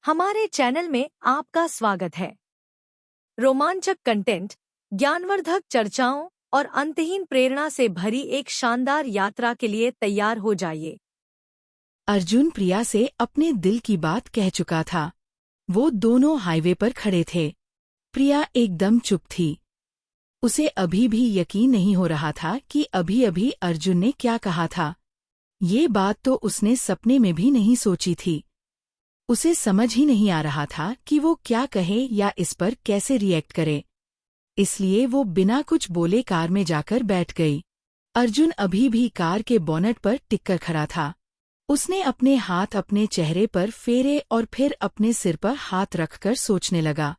हमारे चैनल में आपका स्वागत है। रोमांचक कंटेंट, ज्ञानवर्धक चर्चाओं और अंतहीन प्रेरणा से भरी एक शानदार यात्रा के लिए तैयार हो जाइए। अर्जुन प्रिया से अपने दिल की बात कह चुका था। वो दोनों हाईवे पर खड़े थे। प्रिया एकदम चुप थी। उसे अभी भी यकीन नहीं हो रहा था कि अभी अभी अर्जुन ने क्या कहा था। ये बात तो उसने सपने में भी नहीं सोची थी। उसे समझ ही नहीं आ रहा था कि वो क्या कहे या इस पर कैसे रिएक्ट करे। इसलिए वो बिना कुछ बोले कार में जाकर बैठ गई। अर्जुन अभी भी कार के बोनट पर टिककर खड़ा था। उसने अपने हाथ अपने चेहरे पर फेरे और फिर अपने सिर पर हाथ रखकर सोचने लगा।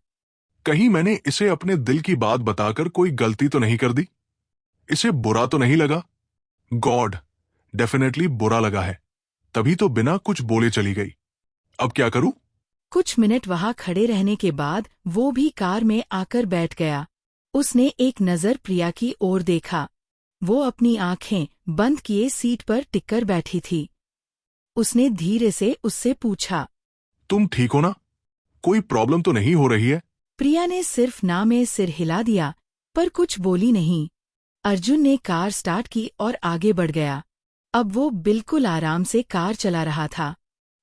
कहीं मैंने इसे अपने दिल की बात बताकर कोई गलती तो नहीं कर दी? इसे बुरा तो नहीं लगा? गॉड, डेफिनेटली बुरा लगा है, तभी तो बिना कुछ बोले चली गई। अब क्या करूं? कुछ मिनट वहां खड़े रहने के बाद वो भी कार में आकर बैठ गया। उसने एक नज़र प्रिया की ओर देखा। वो अपनी आंखें बंद किए सीट पर टिककर बैठी थी। उसने धीरे से उससे पूछा, तुम ठीक हो ना? कोई प्रॉब्लम तो नहीं हो रही है? प्रिया ने सिर्फ ना में सिर हिला दिया, पर कुछ बोली नहीं। अर्जुन ने कार स्टार्ट की और आगे बढ़ गया। अब वो बिल्कुल आराम से कार चला रहा था।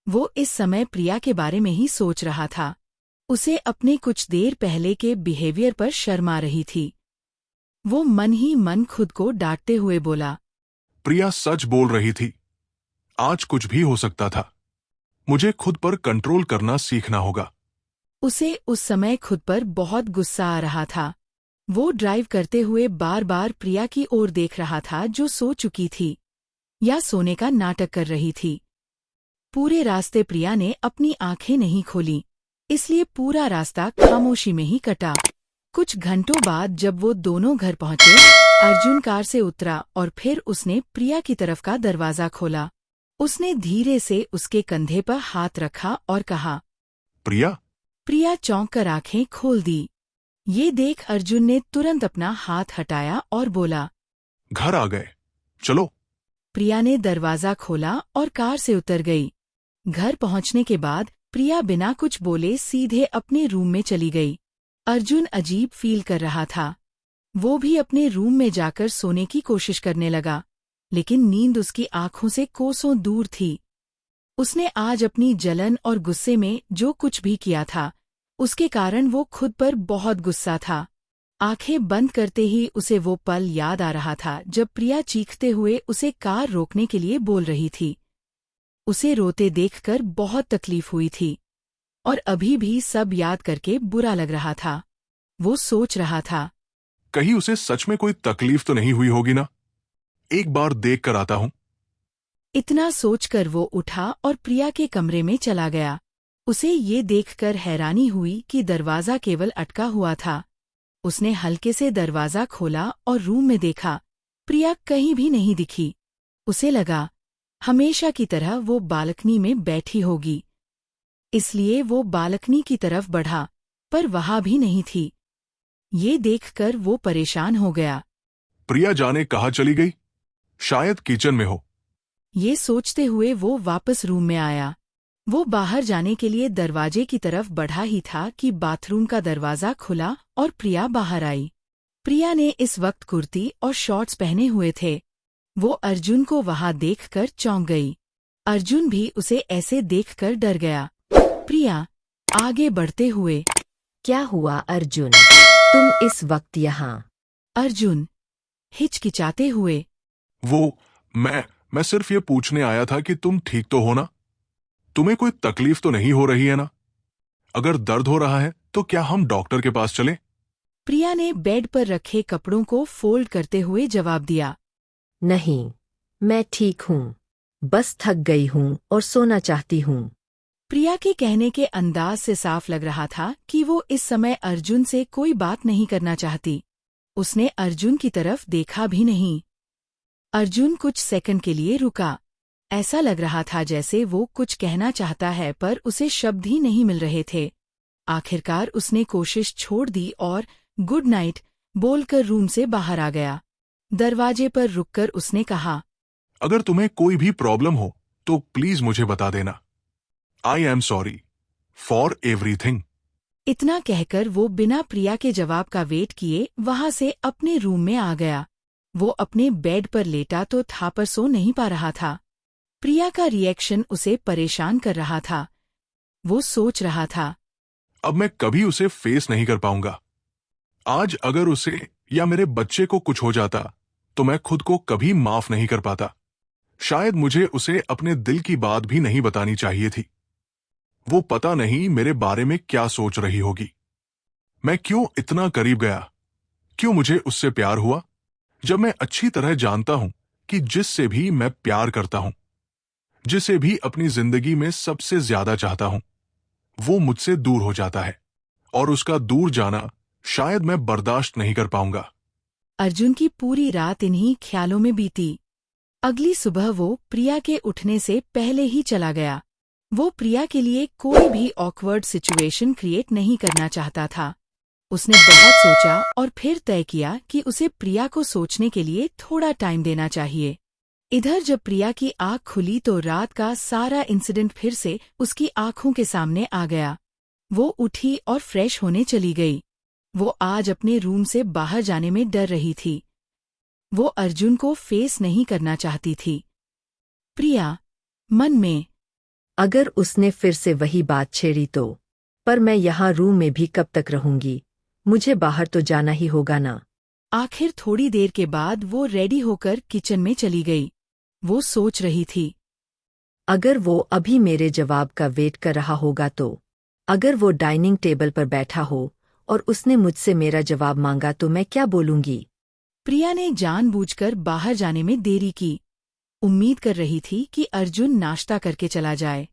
वो इस समय प्रिया के बारे में ही सोच रहा था। उसे अपने कुछ देर पहले के बिहेवियर पर शर्म आ रही थी। वो मन ही मन खुद को डांटते हुए बोला, प्रिया सच बोल रही थी। आज कुछ भी हो सकता था। मुझे खुद पर कंट्रोल करना सीखना होगा। उसे उस समय खुद पर बहुत गुस्सा आ रहा था। वो ड्राइव करते हुए बार बार प्रिया की ओर देख रहा था, जो सो चुकी थी या सोने का नाटक कर रही थी। पूरे रास्ते प्रिया ने अपनी आंखें नहीं खोली, इसलिए पूरा रास्ता खामोशी में ही कटा। कुछ घंटों बाद जब वो दोनों घर पहुंचे, अर्जुन कार से उतरा और फिर उसने प्रिया की तरफ का दरवाजा खोला। उसने धीरे से उसके कंधे पर हाथ रखा और कहा, प्रिया। प्रिया चौंक कर आंखें खोल दी। ये देख अर्जुन ने तुरंत अपना हाथ हटाया और बोला, घर आ गए, चलो। प्रिया ने दरवाजा खोला और कार से उतर गई। घर पहुंचने के बाद प्रिया बिना कुछ बोले सीधे अपने रूम में चली गई। अर्जुन अजीब फील कर रहा था। वो भी अपने रूम में जाकर सोने की कोशिश करने लगा, लेकिन नींद उसकी आंखों से कोसों दूर थी। उसने आज अपनी जलन और गुस्से में जो कुछ भी किया था, उसके कारण वो खुद पर बहुत गुस्सा था। आंखें बंद करते ही उसे वो पल याद आ रहा था जब प्रिया चीखते हुए उसे कार रोकने के लिए बोल रही थी। उसे रोते देखकर बहुत तकलीफ हुई थी और अभी भी सब याद करके बुरा लग रहा था। वो सोच रहा था, कहीं उसे सच में कोई तकलीफ तो नहीं हुई होगी ना? एक बार देख कर आता हूं। इतना सोचकर वो उठा और प्रिया के कमरे में चला गया। उसे ये देखकर हैरानी हुई कि दरवाजा केवल अटका हुआ था। उसने हल्के से दरवाजा खोला और रूम में देखा। प्रिया कहीं भी नहीं दिखी। उसे लगा हमेशा की तरह वो बालकनी में बैठी होगी, इसलिए वो बालकनी की तरफ बढ़ा, पर वहां भी नहीं थी। ये देखकर वो परेशान हो गया। प्रिया जाने कहाँ चली गई? शायद किचन में हो। ये सोचते हुए वो वापस रूम में आया। वो बाहर जाने के लिए दरवाजे की तरफ बढ़ा ही था कि बाथरूम का दरवाजा खुला और प्रिया बाहर आई। प्रिया ने इस वक्त कुर्ती और शॉर्ट्स पहने हुए थे। वो अर्जुन को वहां देखकर चौंक गई। अर्जुन भी उसे ऐसे देखकर डर गया। प्रिया आगे बढ़ते हुए, क्या हुआ अर्जुन, तुम इस वक्त यहाँ? अर्जुन हिचकिचाते हुए, मैं सिर्फ ये पूछने आया था कि तुम ठीक तो हो ना? तुम्हें कोई तकलीफ तो नहीं हो रही है ना? अगर दर्द हो रहा है तो क्या हम डॉक्टर के पास चलें? प्रिया ने बेड पर रखे कपड़ों को फोल्ड करते हुए जवाब दिया, नहीं, मैं ठीक हूँ, बस थक गई हूँ और सोना चाहती हूँ। प्रिया के कहने के अंदाज से साफ लग रहा था कि वो इस समय अर्जुन से कोई बात नहीं करना चाहती। उसने अर्जुन की तरफ देखा भी नहीं। अर्जुन कुछ सेकंड के लिए रुका। ऐसा लग रहा था जैसे वो कुछ कहना चाहता है, पर उसे शब्द ही नहीं मिल रहे थे। आखिरकार उसने कोशिश छोड़ दी और गुड नाइट बोलकर रूम से बाहर आ गया। दरवाजे पर रुककर उसने कहा, अगर तुम्हें कोई भी प्रॉब्लम हो तो प्लीज मुझे बता देना। I am sorry. For everything. इतना कहकर वो बिना प्रिया के जवाब का वेट किए वहां से अपने रूम में आ गया। वो अपने बेड पर लेटा तो था पर सो नहीं पा रहा था। प्रिया का रिएक्शन उसे परेशान कर रहा था। वो सोच रहा था, अब मैं कभी उसे फेस नहीं कर पाऊंगा। आज अगर उसे या मेरे बच्चे को कुछ हो जाता तो मैं खुद को कभी माफ नहीं कर पाता। शायद मुझे उसे अपने दिल की बात भी नहीं बतानी चाहिए थी। वो पता नहीं मेरे बारे में क्या सोच रही होगी। मैं क्यों इतना करीब गया? क्यों मुझे उससे प्यार हुआ जब मैं अच्छी तरह जानता हूं कि जिससे भी मैं प्यार करता हूं, जिसे भी अपनी जिंदगी में सबसे ज्यादा चाहता हूं, वो मुझसे दूर हो जाता है और उसका दूर जाना शायद मैं बर्दाश्त नहीं कर पाऊंगा। अर्जुन की पूरी रात इन्हीं ख्यालों में बीती। अगली सुबह वो प्रिया के उठने से पहले ही चला गया। वो प्रिया के लिए कोई भी ऑकवर्ड सिचुएशन क्रिएट नहीं करना चाहता था। उसने बहुत सोचा और फिर तय किया कि उसे प्रिया को सोचने के लिए थोड़ा टाइम देना चाहिए। इधर जब प्रिया की आंख खुली तो रात का सारा इंसिडेंट फिर से उसकी आंखों के सामने आ गया। वो उठी और फ्रेश होने चली गई। वो आज अपने रूम से बाहर जाने में डर रही थी। वो अर्जुन को फेस नहीं करना चाहती थी। प्रिया मन में, अगर उसने फिर से वही बात छेड़ी तो। पर मैं यहाँ रूम में भी कब तक रहूंगी? मुझे बाहर तो जाना ही होगा ना। आखिर थोड़ी देर के बाद वो रेडी होकर किचन में चली गई। वो सोच रही थी, अगर वो अभी मेरे जवाब का वेट कर रहा होगा तो। अगर वो डाइनिंग टेबल पर बैठा हो और उसने मुझसे मेरा जवाब मांगा तो मैं क्या बोलूंगी? प्रिया ने जानबूझकर बाहर जाने में देरी की। उम्मीद कर रही थी कि अर्जुन नाश्ता करके चला जाए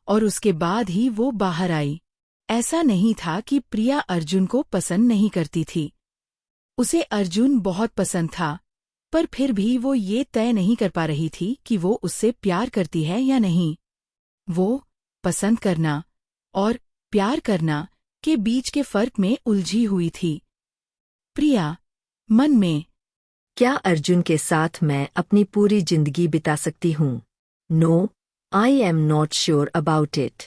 और उसके बाद ही वो बाहर आई। ऐसा नहीं था कि प्रिया अर्जुन को पसंद नहीं करती थी। उसे अर्जुन बहुत पसंद था, पर फिर भी वो ये तय नहीं कर पा रही थी कि वो उससे प्यार करती है या नहीं। वो पसंद करना और प्यार करना के बीच के फर्क में उलझी हुई थी। प्रिया मन में, क्या अर्जुन के साथ मैं अपनी पूरी जिंदगी बिता सकती हूँ? No, I am not sure about it.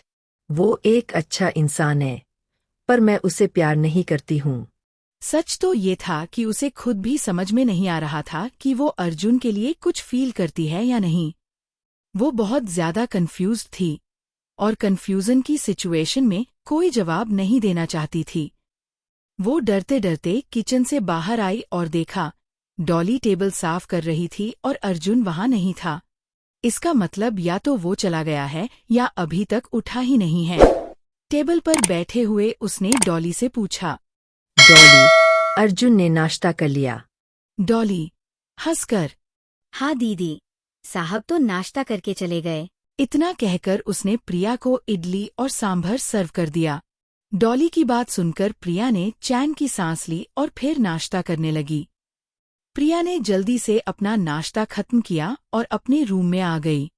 वो एक अच्छा इंसान है, पर मैं उसे प्यार नहीं करती हूँ। सच तो ये था कि उसे खुद भी समझ में नहीं आ रहा था कि वो अर्जुन के लिए कुछ फील करती है या नहीं। वो बहुत ज्यादा कंफ्यूज्ड थी और कंफ्यूजन की सिचुएशन में कोई जवाब नहीं देना चाहती थी। वो डरते डरते किचन से बाहर आई और देखा डॉली टेबल साफ कर रही थी और अर्जुन वहां नहीं था। इसका मतलब या तो वो चला गया है या अभी तक उठा ही नहीं है। टेबल पर बैठे हुए उसने डॉली से पूछा, डॉली, अर्जुन ने नाश्ता कर लिया? डॉली हंसकर, हाँ दीदी, साहब तो नाश्ता करके चले गए। इतना कहकर उसने प्रिया को इडली और सांभर सर्व कर दिया। डॉली की बात सुनकर प्रिया ने चैन की सांस ली और फिर नाश्ता करने लगी। प्रिया ने जल्दी से अपना नाश्ता खत्म किया और अपने रूम में आ गई।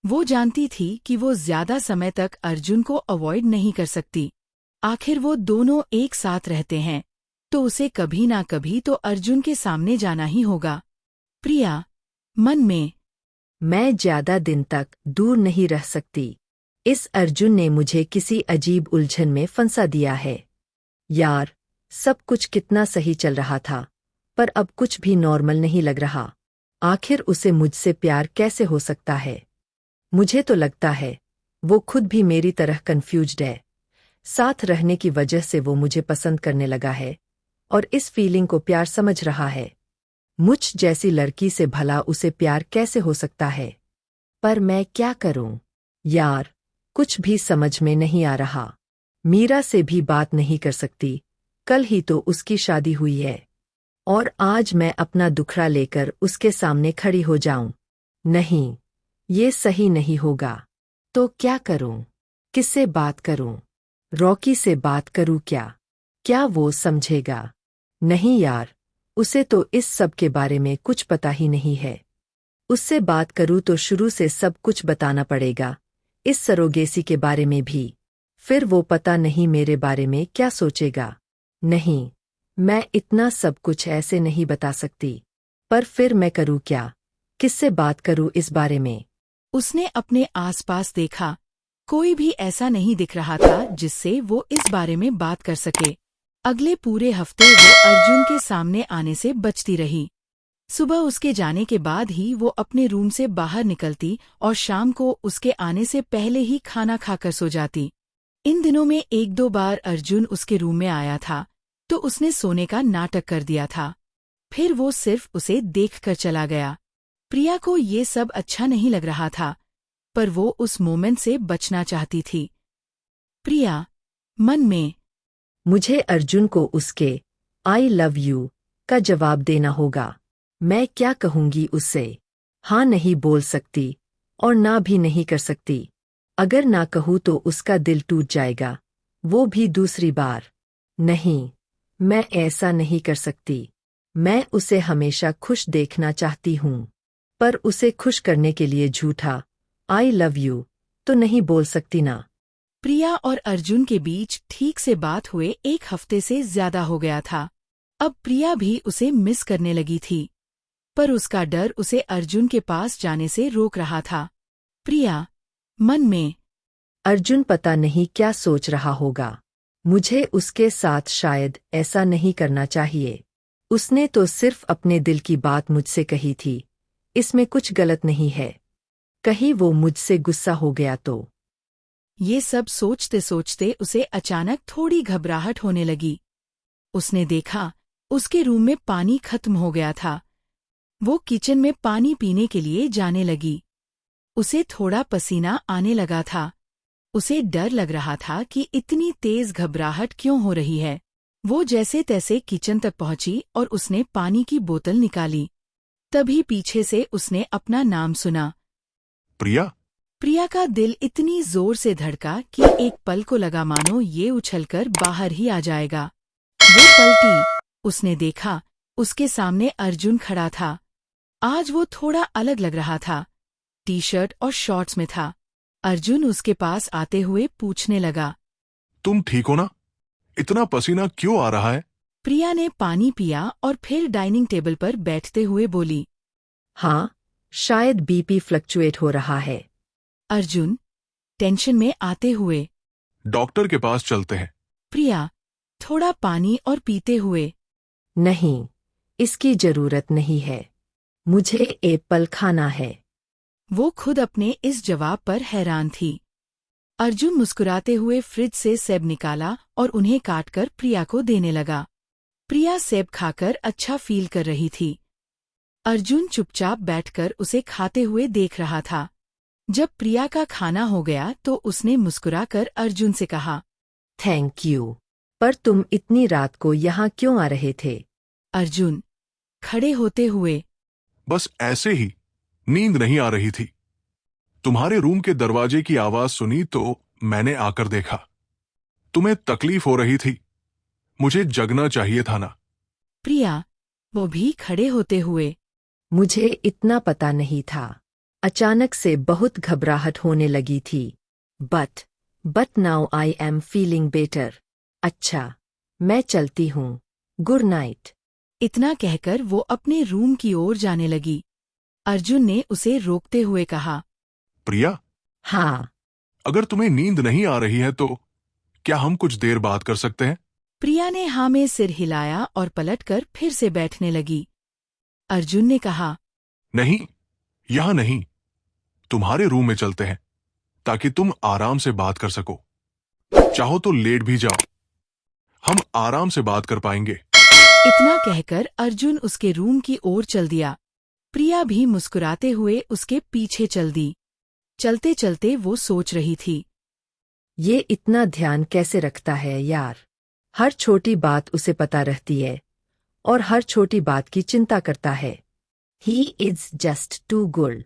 वो जानती थी कि वो ज्यादा समय तक अर्जुन को अवॉइड नहीं कर सकती। आखिर वो दोनों एक साथ रहते हैं, तो उसे कभी ना कभी तो अर्जुन के सामने जाना ही होगा। प्रिया मन में, मैं ज्यादा दिन तक दूर नहीं रह सकती। इस अर्जुन ने मुझे किसी अजीब उलझन में फंसा दिया है। यार, सब कुछ कितना सही चल रहा था, पर अब कुछ भी नॉर्मल नहीं लग रहा। आखिर उसे मुझसे प्यार कैसे हो सकता है? मुझे तो लगता है वो खुद भी मेरी तरह कंफ्यूज्ड है। साथ रहने की वजह से वो मुझे पसंद करने लगा है और इस फीलिंग को प्यार समझ रहा है। मुझ जैसी लड़की से भला उसे प्यार कैसे हो सकता है? पर मैं क्या करूं? यार, कुछ भी समझ में नहीं आ रहा। मीरा से भी बात नहीं कर सकती। कल ही तो उसकी शादी हुई है और आज मैं अपना दुखड़ा लेकर उसके सामने खड़ी हो जाऊं? नहीं, ये सही नहीं होगा। तो क्या करूं? किससे बात करूं? रॉकी से बात करूं क्या? क्या वो समझेगा? नहीं यार, उसे तो इस सब के बारे में कुछ पता ही नहीं है। उससे बात करूं तो शुरू से सब कुछ बताना पड़ेगा, इस सरोगेसी के बारे में भी। फिर वो पता नहीं मेरे बारे में क्या सोचेगा। नहीं, मैं इतना सब कुछ ऐसे नहीं बता सकती। पर फिर मैं करूं क्या? किससे बात करूं इस बारे में? उसने अपने आसपास देखा। कोई भी ऐसा नहीं दिख रहा था जिससे वो इस बारे में बात कर सके। अगले पूरे हफ्ते वो अर्जुन के सामने आने से बचती रही। सुबह उसके जाने के बाद ही वो अपने रूम से बाहर निकलती और शाम को उसके आने से पहले ही खाना खाकर सो जाती। इन दिनों में एक दो बार अर्जुन उसके रूम में आया था तो उसने सोने का नाटक कर दिया था, फिर वो सिर्फ उसे देखकर चला गया। प्रिया को ये सब अच्छा नहीं लग रहा था, पर वो उस मोमेंट से बचना चाहती थी। प्रिया मन में, मुझे अर्जुन को उसके आई लव यू का जवाब देना होगा। मैं क्या कहूंगी उससे? हाँ नहीं बोल सकती और ना भी नहीं कर सकती। अगर ना कहूँ तो उसका दिल टूट जाएगा, वो भी दूसरी बार। नहीं, मैं ऐसा नहीं कर सकती। मैं उसे हमेशा खुश देखना चाहती हूँ, पर उसे खुश करने के लिए झूठा आई लव यू तो नहीं बोल सकती ना। प्रिया और अर्जुन के बीच ठीक से बात हुए एक हफ्ते से ज्यादा हो गया था। अब प्रिया भी उसे मिस करने लगी थी, पर उसका डर उसे अर्जुन के पास जाने से रोक रहा था। प्रिया मन में, अर्जुन पता नहीं क्या सोच रहा होगा। मुझे उसके साथ शायद ऐसा नहीं करना चाहिए। उसने तो सिर्फ अपने दिल की बात मुझसे कही थी, इसमें कुछ गलत नहीं है। कहीं वो मुझसे गुस्सा हो गया तो? ये सब सोचते सोचते उसे अचानक थोड़ी घबराहट होने लगी। उसने देखा उसके रूम में पानी खत्म हो गया था। वो किचन में पानी पीने के लिए जाने लगी। उसे थोड़ा पसीना आने लगा था। उसे डर लग रहा था कि इतनी तेज घबराहट क्यों हो रही है। वो जैसे तैसे किचन तक पहुंची और उसने पानी की बोतल निकाली। तभी पीछे से उसने अपना नाम सुना, प्रिया। प्रिया का दिल इतनी जोर से धड़का कि एक पल को लगा मानो ये उछलकर बाहर ही आ जाएगा। वो पलटी। उसने देखा उसके सामने अर्जुन खड़ा था। आज वो थोड़ा अलग लग रहा था, टी शर्ट और शॉर्ट्स में था। अर्जुन उसके पास आते हुए पूछने लगा, तुम ठीक हो ना? इतना पसीना क्यों आ रहा है? प्रिया ने पानी पिया और फिर डाइनिंग टेबल पर बैठते हुए बोली, हाँ, शायद बीपी फ्लक्चुएट हो रहा है। अर्जुन टेंशन में आते हुए, डॉक्टर के पास चलते हैं। प्रिया थोड़ा पानी और पीते हुए, नहीं, इसकी जरूरत नहीं है। मुझे एप्पल खाना है। वो खुद अपने इस जवाब पर हैरान थी। अर्जुन मुस्कुराते हुए फ्रिज से सेब निकाला और उन्हें काटकर प्रिया को देने लगा। प्रिया सेब खाकर अच्छा फील कर रही थी। अर्जुन चुपचाप बैठकर उसे खाते हुए देख रहा था। जब प्रिया का खाना हो गया तो उसने मुस्कुराकर अर्जुन से कहा, थैंक यू, पर तुम इतनी रात को यहाँ क्यों आ रहे थे? अर्जुन खड़े होते हुए, बस ऐसे ही, नींद नहीं आ रही थी। तुम्हारे रूम के दरवाजे की आवाज सुनी तो मैंने आकर देखा। तुम्हें तकलीफ हो रही थी, मुझे जगना चाहिए था ना। प्रिया वो भी खड़े होते हुए, मुझे इतना पता नहीं था। अचानक से बहुत घबराहट होने लगी थी। But now I am feeling better. अच्छा, मैं चलती हूँ। Good night. इतना कहकर वो अपने रूम की ओर जाने लगी। अर्जुन ने उसे रोकते हुए कहा, प्रिया, हाँ। अगर तुम्हें नींद नहीं आ रही है तो क्या हम कुछ देर बात कर सकते हैं? प्रिया ने हाँ में सिर हिलाया और पलटकर फिर से बैठने लगी। अर्जुन ने कहा, नहीं, यहां नहीं, तुम्हारे रूम में चलते हैं ताकि तुम आराम से बात कर सको। चाहो तो लेट भी जाओ, हम आराम से बात कर पाएंगे। इतना कहकर अर्जुन उसके रूम की ओर चल दिया। प्रिया भी मुस्कुराते हुए उसके पीछे चल दी। चलते चलते वो सोच रही थी, ये इतना ध्यान कैसे रखता है यार। हर छोटी बात उसे पता रहती है और हर छोटी बात की चिंता करता है। He is just too good.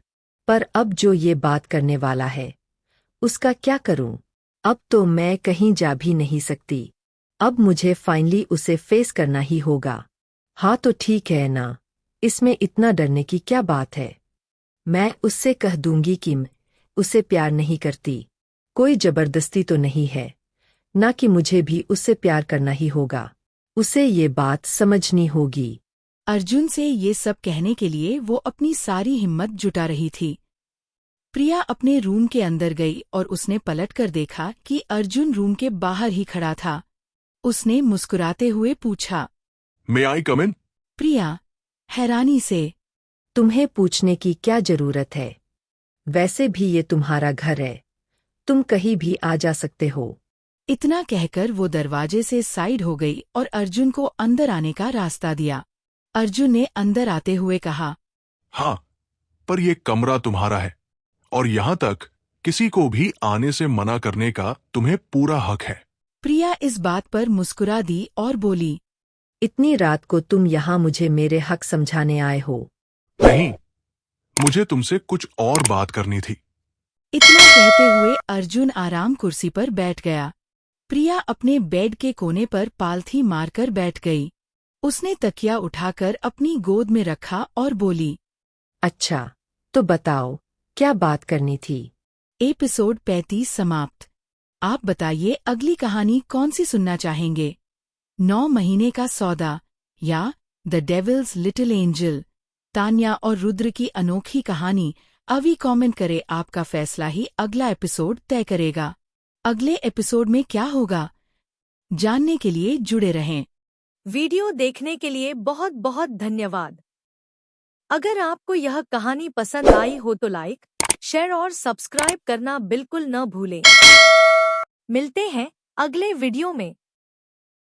पर अब जो ये बात करने वाला है, उसका क्या करूं? अब तो मैं कहीं जा भी नहीं सकती। अब मुझे फाइनली उसे फेस करना ही होगा। हाँ तो ठीक है ना, इसमें इतना डरने की क्या बात है। मैं उससे कह दूंगी कि मैं उसे प्यार नहीं करती। कोई जबरदस्ती तो नहीं है, ना कि मुझे भी उससे प्यार करना ही होगा। उसे ये बात समझनी होगी। अर्जुन से ये सब कहने के लिए वो अपनी सारी हिम्मत जुटा रही थी। प्रिया अपने रूम के अंदर गई और उसने पलटकर देखा कि अर्जुन रूम के बाहर ही खड़ा था। उसने मुस्कुराते हुए पूछा, मे आई कम इन? प्रिया हैरानी से, तुम्हें पूछने की क्या जरूरत है? वैसे भी ये तुम्हारा घर है, तुम कहीं भी आ जा सकते हो। इतना कहकर वो दरवाजे से साइड हो गई और अर्जुन को अंदर आने का रास्ता दिया। अर्जुन ने अंदर आते हुए कहा, हाँ, पर यह कमरा तुम्हारा है और यहां तक किसी को भी आने से मना करने का तुम्हें पूरा हक है। प्रिया इस बात पर मुस्कुरा दी और बोली, इतनी रात को तुम यहाँ मुझे मेरे हक समझाने आए हो? नहीं, मुझे तुमसे कुछ और बात करनी थी। इतना कहते हुए अर्जुन आराम कुर्सी पर बैठ गया। प्रिया अपने बेड के कोने पर पालथी मारकर बैठ गई। उसने तकिया उठाकर अपनी गोद में रखा और बोली, अच्छा, तो बताओ क्या बात करनी थी? एपिसोड 35 समाप्त। आप बताइए अगली कहानी कौन सी सुनना चाहेंगे? 9 महीने का सौदा या the devil's little angel? Tanya और रुद्र की अनोखी कहानी? अभी कमेंट करें, आपका फैसला ही अगला एपिसोड तय करेगा। अगले एपिसोड में क्या होगा जानने के लिए जुड़े रहें। वीडियो देखने के लिए बहुत बहुत धन्यवाद। अगर आपको यह कहानी पसंद आई हो तो लाइक, शेयर और सब्सक्राइब करना बिल्कुल न भूलें। मिलते हैं अगले वीडियो में।